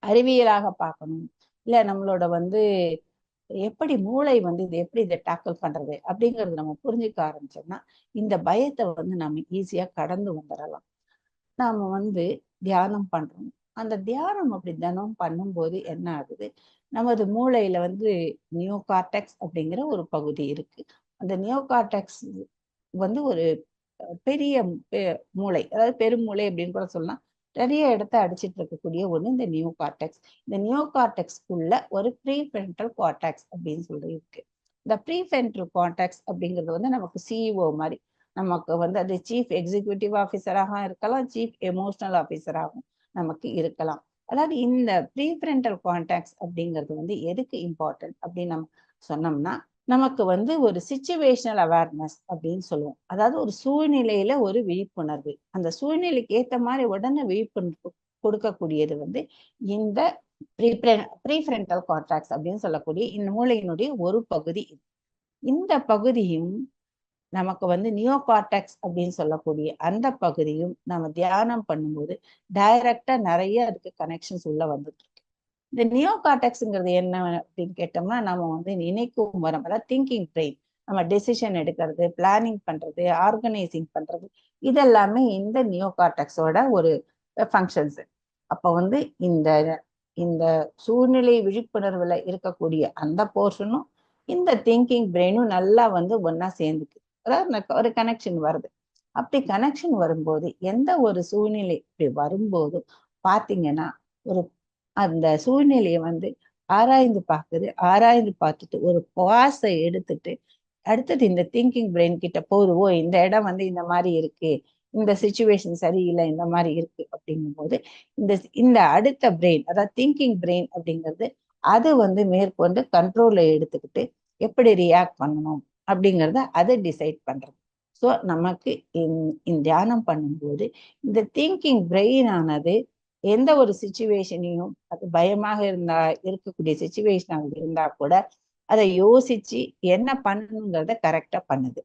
அறிவியலாக பார்க்கணும், இல்ல நம்மளோட எப்படி மூளை இது எப்படி இதை டேக்கிள் பண்றது அப்படிங்கறது நம்ம புரிஞ்சுக்க ஆரம்பிச்சோம்னா இந்த பயத்தை நம்ம ஈஸியா கடந்து வந்துடலாம். நாம தியானம் பண்றோம். அந்த தியானம் அப்படி தினம் பண்ணும்போது என்ன ஆகுது, நமது மூளையில நியோ கார்டெக்ஸ் அப்படிங்கிற ஒரு பகுதி இருக்கு. அந்த நியோ கார்டெக்ஸ் ஒரு பெரிய மூளை, அதாவது பெருமூளை அப்படின்னு கூட சொல்லலாம். நிறைய இடத்த அடிச்சிட்டு இருக்கக்கூடிய ஒண்ணு இந்த நியோ கார்டெக்ஸ். இந்த நியோ கார்டெக்ஸ்க்குள்ள ஒரு ப்ரீஃப்ரண்டல் கார்டெக்ஸ் அப்படின்னு சொல்லி இருக்கு. இந்த ப்ரீஃப்ரண்டல் கார்டெக்ஸ் அப்படிங்கிறது நமக்கு சிஇஓ மாதிரி. நமக்கு அது சீஃப் எக்ஸிக்யூட்டிவ் ஆஃபீஸராக இருக்கலாம், சீஃப் எமோஷனல் ஆஃபீஸராகவும் நமக்கு இருக்கலாம். அதாவது இந்த ப்ரீஃப்ரண்டல் கார்டெக்ஸ் அப்படிங்கிறது எதுக்கு இம்பார்ட்டன்ட் அப்படின்னு நம்ம சொன்னோம்னா, நமக்கு ஒரு சிச்சுவேஷனல் அவேர்னஸ் அப்படின்னு சொல்லுவோம். அதாவது ஒரு சூழ்நிலையில ஒரு விழிப்புணர்வு, அந்த சூழ்நிலைக்கு ஏற்ற மாதிரி உடனே விழிப்புணர்வு கொடுக்கக்கூடியது இந்த ப்ரீஃப்ரண்டல் கார்டெக்ஸ் அப்படின்னு சொல்லக்கூடிய இந்த மூளையினுடைய ஒரு பகுதி. இந்த பகுதியும் நமக்கு நியோ கார்டெக்ஸ் அப்படின்னு சொல்லக்கூடிய அந்த பகுதியும் நம்ம தியானம் பண்ணும்போது டைரக்டா நிறைய அதுக்கு கனெக்ஷன்ஸ் உள்ள வந்துட்டு இருக்கு. இந்த நியோ கார்டெக்ஸ்ங்கிறது என்ன அப்படின்னு கேட்டோம்னா, நம்ம நினைக்கும் வரம், அதாவது திங்கிங் பிரெயின். நம்ம டெசிஷன் எடுக்கிறது, பிளானிங் பண்றது, ஆர்கனைசிங் பண்றது, இதெல்லாமே இந்த நியோ கார்டெக்ஸோட ஒரு ஃபங்க்ஷன்ஸ். அப்ப இந்த இந்த சூழ்நிலை விழிப்புணர்வுல இருக்கக்கூடிய அந்த போர்ஷனும் இந்த திங்கிங் பிரெயினும் நல்லா ஒன்னா சேர்ந்துக்கு, அதாவது ஒரு கனெக்ஷன் வருது. அப்படி கனெக்ஷன் வரும்போது எந்த ஒரு சூழ்நிலை இப்படி வரும்போதும் பாத்தீங்கன்னா ஒரு அந்த சூழ்நிலையை ஆராய்ந்து பார்க்குது. ஆராய்ந்து பார்த்துட்டு ஒரு பாஸை எடுத்துட்டு அடுத்தது இந்த திங்கிங் பிரெயின் கிட்ட போகுது. ஓ, இந்த இடம் இந்த மாதிரி இருக்கு, இந்த சிச்சுவேஷன் சரியில்லை, இந்த மாதிரி இருக்கு அப்படிங்கும் போது இந்த இந்த அடுத்த பிரெயின், அதாவது திங்கிங் பிரெயின் அப்படிங்கிறது அது மேற்கொண்டு கண்ட்ரோலை எடுத்துக்கிட்டு எப்படி ரியாக்ட் பண்ணணும் அப்படிங்கிறத அதை டிசைட் பண்றது. ஸோ நமக்கு தியானம் பண்ணும்போது இந்த திங்கிங் பிரெயின் ஆனது எந்த ஒரு சிச்சுவேஷனையும், அது பயமாக இருக்கக்கூடிய சிச்சுவேஷனாக இருந்தா கூட அதை யோசிச்சு என்ன பண்ணணுங்கிறத கரெக்டா பண்ணுது.